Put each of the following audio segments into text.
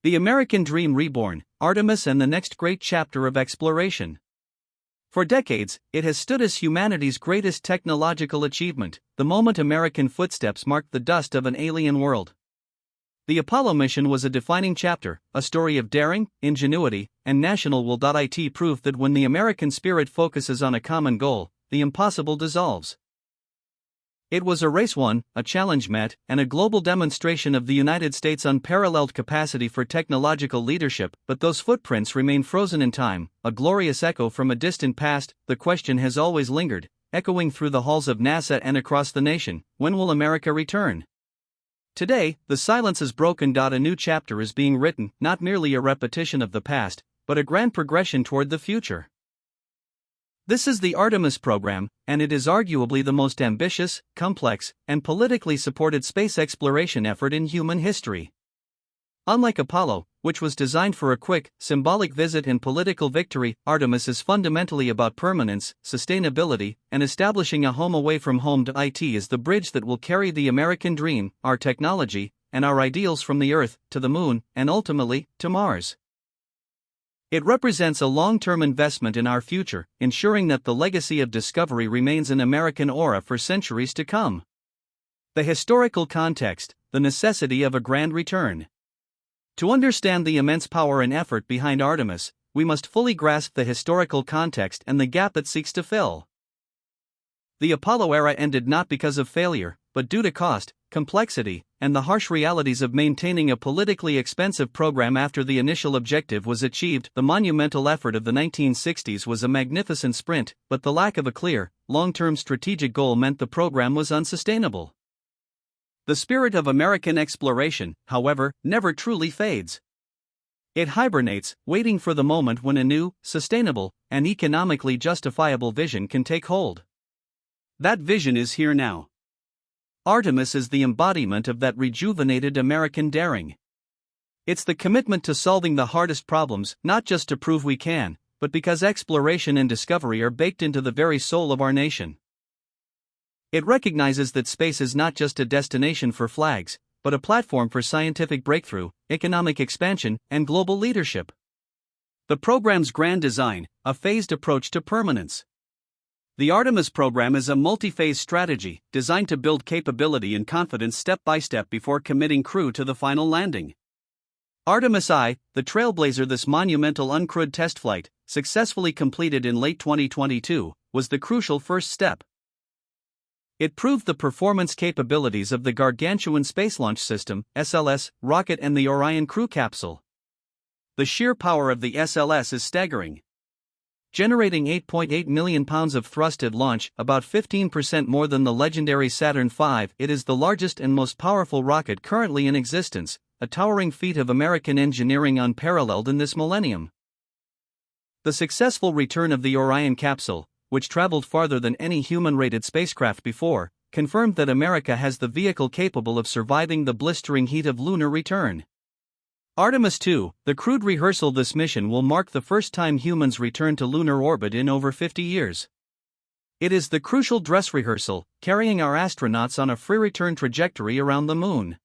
The American Dream Reborn, Artemis and the next great chapter of exploration. For decades, it has stood as humanity's greatest technological achievement, the moment American footsteps marked the dust of an alien world. The Apollo mission was a defining chapter, a story of daring, ingenuity, and national will.it proof that when the American spirit focuses on a common goal, the impossible dissolves. It was a race won, a challenge met, and a global demonstration of the United States' unparalleled capacity for technological leadership, but those footprints remain frozen in time, a glorious echo from a distant past. The question has always lingered, echoing through the halls of NASA and across the nation: when will America return? Today, the silence is broken. A new chapter is being written, not merely a repetition of the past, but a grand progression toward the future. This is the Artemis program, and it is arguably the most ambitious, complex, and politically supported space exploration effort in human history. Unlike Apollo, which was designed for a quick, symbolic visit and political victory, Artemis is fundamentally about permanence, sustainability, and establishing a home away from home. It is the bridge that will carry the American dream, our technology, and our ideals from the Earth to the Moon, and ultimately, to Mars. It represents a long-term investment in our future, ensuring that the legacy of discovery remains an American aura for centuries to come. The historical context, the necessity of a grand return. To understand the immense power and effort behind Artemis, we must fully grasp the historical context and the gap it seeks to fill. The Apollo era ended not because of failure, but due to cost, complexity, and the harsh realities of maintaining a politically expensive program after the initial objective was achieved. The monumental effort of the 1960s was a magnificent sprint, but the lack of a clear, long-term strategic goal meant the program was unsustainable. The spirit of American exploration, however, never truly fades. It hibernates, waiting for the moment when a new, sustainable, and economically justifiable vision can take hold. That vision is here now. Artemis is the embodiment of that rejuvenated American daring. It's the commitment to solving the hardest problems, not just to prove we can, but because exploration and discovery are baked into the very soul of our nation. It recognizes that space is not just a destination for flags, but a platform for scientific breakthrough, economic expansion, and global leadership. The program's grand design, a phased approach to permanence. The Artemis program is a multi-phase strategy designed to build capability and confidence step by step before committing crew to the final landing. Artemis I, the trailblazer. This monumental uncrewed test flight, successfully completed in late 2022, was the crucial first step. It proved the performance capabilities of the Gargantuan Space Launch System (SLS) rocket and the Orion crew capsule. The sheer power of the SLS is staggering. Generating 8.8 million pounds of thrust at launch, about 15% more than the legendary Saturn V, it is the largest and most powerful rocket currently in existence, a towering feat of American engineering unparalleled in this millennium. The successful return of the Orion capsule, which traveled farther than any human-rated spacecraft before, confirmed that America has the vehicle capable of surviving the blistering heat of lunar return. Artemis II, the crewed rehearsal. This mission will mark the first time humans return to lunar orbit in over 50 years. It is the crucial dress rehearsal, carrying our astronauts on a free return trajectory around the Moon.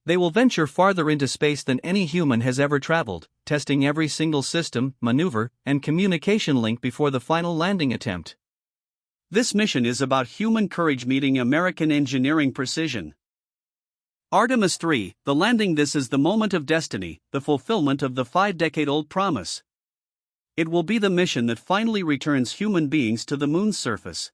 They will venture farther into space than any human has ever traveled, testing every single system, maneuver, and communication link before the final landing attempt. This mission is about human courage meeting American engineering precision. Artemis III, the landing. This is the moment of destiny, the fulfillment of the 5-decade-old promise. It will be the mission that finally returns human beings to the Moon's surface.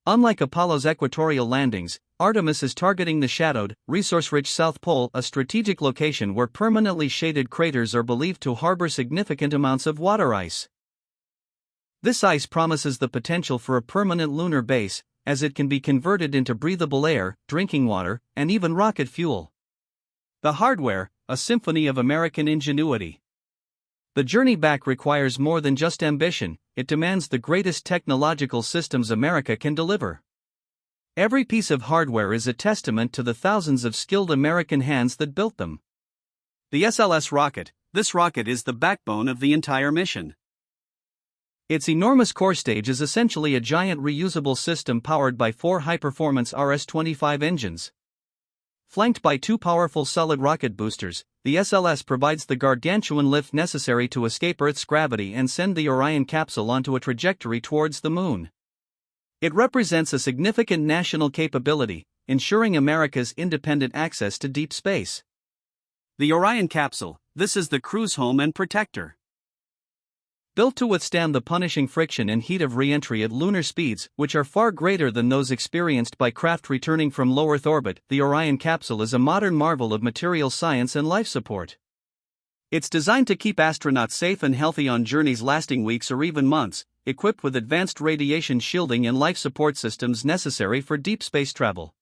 Unlike Apollo's equatorial landings, Artemis is targeting the shadowed, resource-rich South Pole, a strategic location where permanently shaded craters are believed to harbor significant amounts of water ice. This ice promises the potential for a permanent lunar base, as it can be converted into breathable air, drinking water, and even rocket fuel. The hardware, a symphony of American ingenuity. The journey back requires more than just ambition, it demands the greatest technological systems America can deliver. Every piece of hardware is a testament to the thousands of skilled American hands that built them. The SLS rocket. This rocket is the backbone of the entire mission. Its enormous core stage is essentially a giant reusable system powered by 4 high-performance RS-25 engines. Flanked by 2 powerful solid rocket boosters, the SLS provides the gargantuan lift necessary to escape Earth's gravity and send the Orion capsule onto a trajectory towards the Moon. It represents a significant national capability, ensuring America's independent access to deep space. The Orion capsule, this is the cruise home and protector. Built to withstand the punishing friction and heat of re-entry at lunar speeds, which are far greater than those experienced by craft returning from low Earth orbit, the Orion capsule is a modern marvel of material science and life support. It's designed to keep astronauts safe and healthy on journeys lasting weeks or even months, equipped with advanced radiation shielding and life support systems necessary for deep space travel.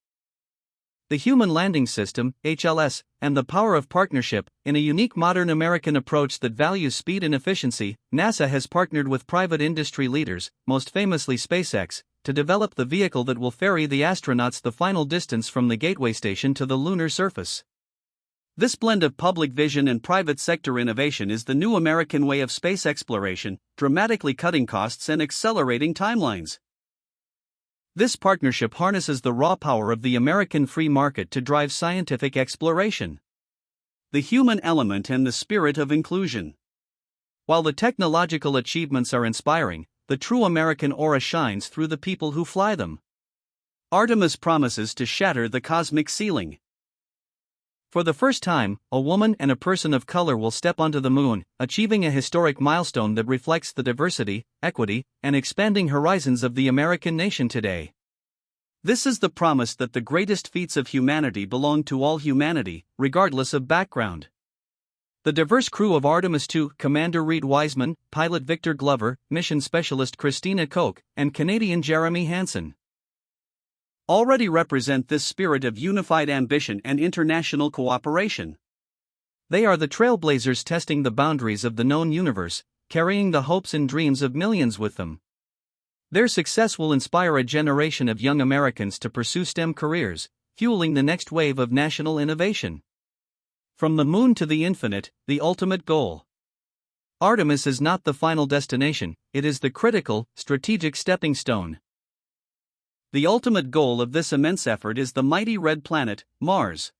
The Human Landing System, HLS, and the power of partnership. In a unique modern American approach that values speed and efficiency, NASA has partnered with private industry leaders, most famously SpaceX, to develop the vehicle that will ferry the astronauts the final distance from the Gateway Station to the lunar surface. This blend of public vision and private sector innovation is the new American way of space exploration, dramatically cutting costs and accelerating timelines. This partnership harnesses the raw power of the American free market to drive scientific exploration. The human element and the spirit of inclusion. While the technological achievements are inspiring, the true American aura shines through the people who fly them. Artemis promises to shatter the cosmic ceiling. For the first time, a woman and a person of color will step onto the Moon, achieving a historic milestone that reflects the diversity, equity, and expanding horizons of the American nation today. This is the promise that the greatest feats of humanity belong to all humanity, regardless of background. The diverse crew of Artemis II, Commander Reed Wiseman, pilot Victor Glover, mission specialist Christina Koch, and Canadian Jeremy Hansen, already represent this spirit of unified ambition and international cooperation. They are the trailblazers testing the boundaries of the known universe, carrying the hopes and dreams of millions with them. Their success will inspire a generation of young Americans to pursue STEM careers, fueling the next wave of national innovation. From the Moon to the infinite, the ultimate goal. Artemis is not the final destination, it is the critical, strategic stepping stone. The ultimate goal of this immense effort is the mighty red planet, Mars.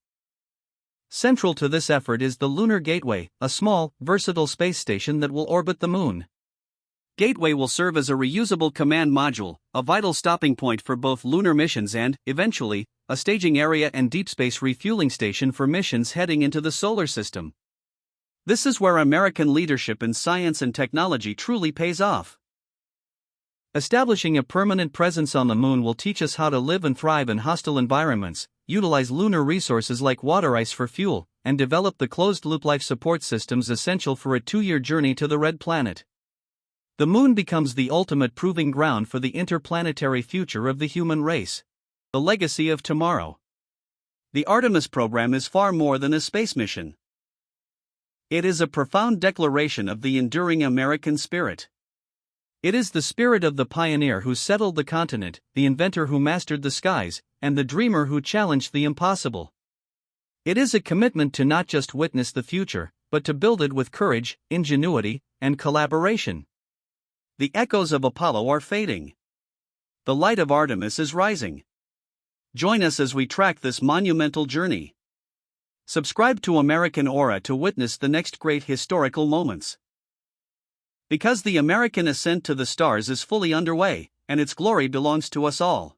Central to this effort is the Lunar Gateway, a small, versatile space station that will orbit the Moon. Gateway will serve as a reusable command module, a vital stopping point for both lunar missions and, eventually, a staging area and deep space refueling station for missions heading into the solar system. This is where American leadership in science and technology truly pays off. Establishing a permanent presence on the Moon will teach us how to live and thrive in hostile environments, utilize lunar resources like water ice for fuel, and develop the closed-loop life support systems essential for a 2-year journey to the red planet. The Moon becomes the ultimate proving ground for the interplanetary future of the human race. The legacy of tomorrow. The Artemis program is far more than a space mission. It is a profound declaration of the enduring American spirit. It is the spirit of the pioneer who settled the continent, the inventor who mastered the skies, and the dreamer who challenged the impossible. It is a commitment to not just witness the future, but to build it with courage, ingenuity, and collaboration. The echoes of Apollo are fading. The light of Artemis is rising. Join us as we track this monumental journey. Subscribe to American Aura to witness the next great historical moments. Because the American ascent to the stars is fully underway, and its glory belongs to us all.